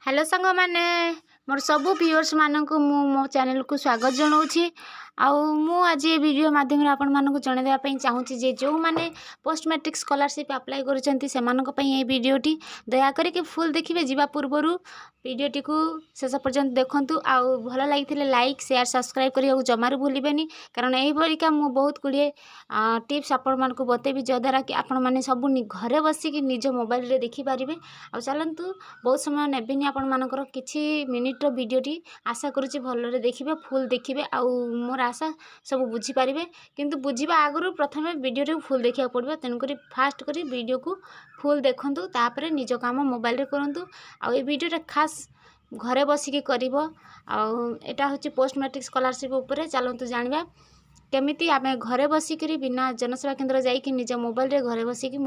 Hello सांग मैंने मोर सबू व्यूअर्स मानक मो चैनल को स्वागत जनाऊँगी। आज ये वीडियो माध्यम आपण मानक जनइवाई चाहूँगी जे जो मैंने पोस्ट मैट्रिक स्कॉलरशिप अप्लाई कर वीडियोटी दया करके फुल देखिए जीवा पूर्वर वीडियोटी को शेष पर्यंत देखूँ आउ भल लगी लाइक शेयर सब्सक्राइब करने जमार भूलें कारण यहीका मुझे बहुत गुड़े टिप्स आपण मानक बतेबी जद्वारा कि आपण मैंने सब घरे बसिक निज मोबाइल रे देखिपारे। आ चलतु बहुत समय नेबिनी आपण मानकर किछि मिनिट्र वीडियोटी आशा करुच्ची भलरे देखिए फुल देखिए आउ मोर आशा सब बुझीपारे किंतु बुझा आगु प्रथम वीडियो फुल देखा पड़ो तेणुक फास्ट कर वीडियो को फुल देखूँ तापर निज काम मोबाइल रे करंतु। आ ये वीडियोटा खास घरे बसिक कर एटा हूँ पोस्ट मैट्रिक स्कॉलरशिप उपरे चलतु जानिबा केमिति आमे घरे बसिक बिना जनसेवा केंद्र जाइए निज मोबाइल रे घरे बसिक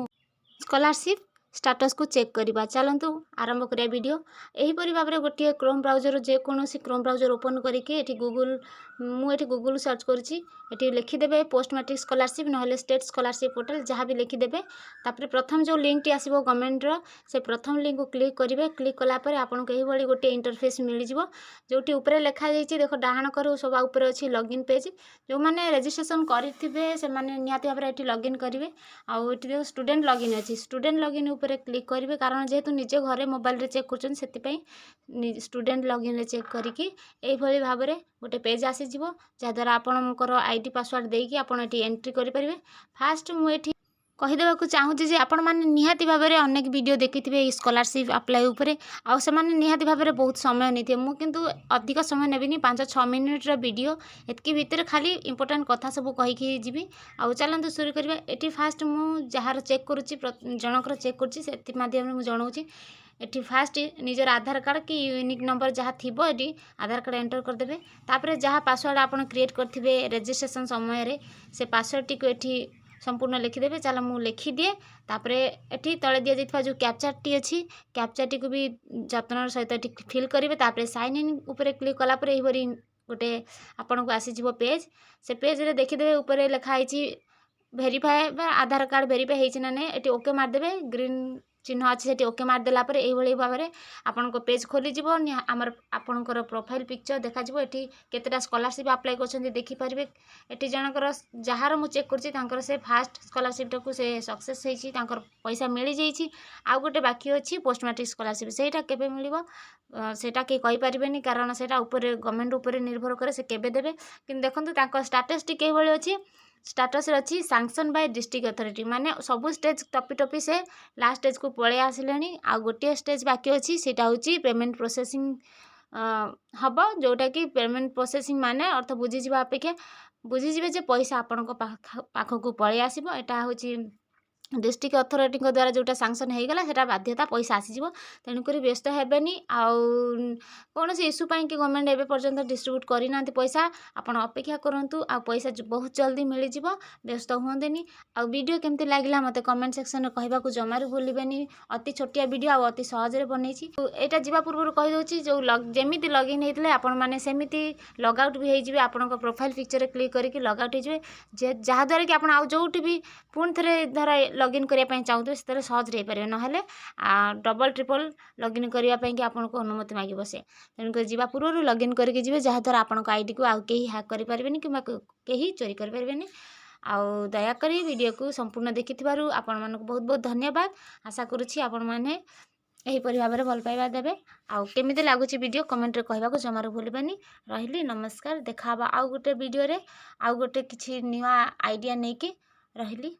स्कॉलरशिप स्टेटस को चेक करवा। चलतु आरंभ करिया वीडियो एहीपरि भाव में गोटे क्रोम ब्राउजर जेकोसी क्रोम ब्राउजर ओपन करके गूगल मुझे गूगल सर्च करुँची लिखिदेवे पोस्ट मैट्रिक स्कॉलरशिप ना स्टेट स्कॉलरशिप पोर्टल जहाँ भी लिखिदेवे तापर प्रथम जो लिंक आसो गवर्नमेंट से प्रथम लिंक को क्लिक करेंगे। क्लिक कलापर आपको यही गोटे इंटरफेस मिल जाव जोटी ऊपर लिखा जाइए देख डाहाण कर सब ऊपर अच्छी लॉगिन पेज जो मैंने रजिस्ट्रेशन करेंगे से निहाती भाव में लॉगिन करेंगे। आउ देख स्टूडेंट लॉगिन अच्छी स्टूडेंट लॉगिन ऊपर क्लिक करेंगे कारण जेहेतु निजे घरे मोबाइल रे चेक कर स्टूडेंट लॉगिन रे चेक करके यही भाव में गोटे पेज आसीज जहाद्वारा आपणकर आईडी पासवर्ड देकी आप एंट्री करेंगे। फास्ट मुझे कहीदेवाक चाहूँगी जे आपण मैंने निहाती भाव में अनेक वीडियो देखिथे स्कॉलरशिप अप्लाई उपरे आउ से निहाती भाव में बहुत समय नहीं मुझे किंतु अधिक समय नेबिनी 5-6 मिनिट्र वीडियो एतकी भितर खाली इंपोर्टेंट कथा सब कहीकि जीवी। आउ चलतु शुरू करवा। ये फास्ट मुझे जार चेक करुच्ची जनकर चेक कर माध्यम जनाऊँगी एटी फास्ट निजर आधार कार्ड कि यूनिक नंबर जहाँ थी ये आधार कार्ड एंटर करदे तापर जहाँ पासवर्ड आप क्रिएट करेंगे रजिस्ट्रेशन समय से पासवर्ड टी को संपूर्ण लिखिदेवे। चल मु लिखिदिए तापर एटी तले दि जाइए जो कैप्चा टी अच्छी कैप्चा टी को भी जत्न सहित फिल करेंगे तापर साइन इन ऊपर क्लिक कलापर यही गोटे आपन को आसीज पेज से पेज रे देखिदेवे ऊपर लिखाई वेरीफाए आधार कार्ड वेरीफाई होती ना नहीं ये ओके मारदेवे ग्रीन चिन्ह अच्छी से ओके मारदेला यही भाव में आपण पेज खोलीज आमर आपणकर प्रोफाइल पिक्चर देखा ये केतेटा स्कॉलरशिप अप्लाई कर देखिपारे। ये जनकर जार मु चेक कर से फास्ट स्कॉलरशिप को से सक्सेस होकर पैसा मिल जाइए। आउ गोटे बाकी अच्छी पोस्ट मैट्रिक स्कॉलरशिप सेटा केबे मिलिबो सेटा के कहि परिबेनी कारण सेटा ऊपर गवर्नमेंट ऊपर निर्भर करे से केबे देबे कि देखंतु तांको स्टेटस टी केबे अछि स्टेटस अच्छी सैंक्शन बाय डिस्ट्रिक्ट अथॉरिटी माने सबू स्टेज टपी टपी से लास्ट स्टेज को पलि आसिले। आ गोटे स्टेज बाकी अच्छी सेटा होची पेमेंट प्रोसेसिंग हम जोटा कि पेमेंट प्रोसेसिंग माने अर्थ बुझीजा अपेक्षा बुझीजे जे पैसा आपण पाखक पलि आसो यहाँ हूँ डिस्ट्रिक्ट अथॉरिटी द्वारा जोटा सैंक्शन होगला सेटा बाध्यता पैसा आसीज तेणुक व्यस्त हेबेनी। कौन इश्यू पाई कि गवर्नमेंट एवं पर्यंत डिस्ट्रीब्यूट करना पैसा आपण अपेक्षा करूँ आ पैसा बहुत जल्दी मिल जाव व्यस्त हुंदेनी। आ वीडियो केमती लगला मत कमेंट सेक्शन में कहवाक जमार भूलें अति छोटिया वीडियो आ अति सहज बनई यहाँ जावा पूर्व कहीदे जो जमी लगिन होते आपण मैंने सेमती लगआउट भी होइए आपण प्रोफाइल पिक्चर क्लिक करके लगआउट हो जहाद्वारा कि आप जो भी पुणी थे धर लॉगिन करने चाहते से सहज रही पारे ना डबल ट्रिपल लॉगिन करने कि आपको अनुमति मांग बसे तेणुक जावा पूर्व लॉगिन करके जी जहाद्वारा आपण आईडी को आउ कहीं हैक करें कि कहीं चोरी करें। आउ दयाक वीडियो को संपूर्ण देखि आपण मानक बहुत बहुत धन्यवाद। आशा करुँची आपण मैंने यहीपरि भाव में भल पाइबा देवे। आउ केमिति लागुची वीडियो कमेंट रे कहबाको जमार भूलबानी। रहिली नमस्कार। देखा आउ गोटे वीडियो रे आउ गोटे किछि नुआ आइडिया नहीं कि रहिली।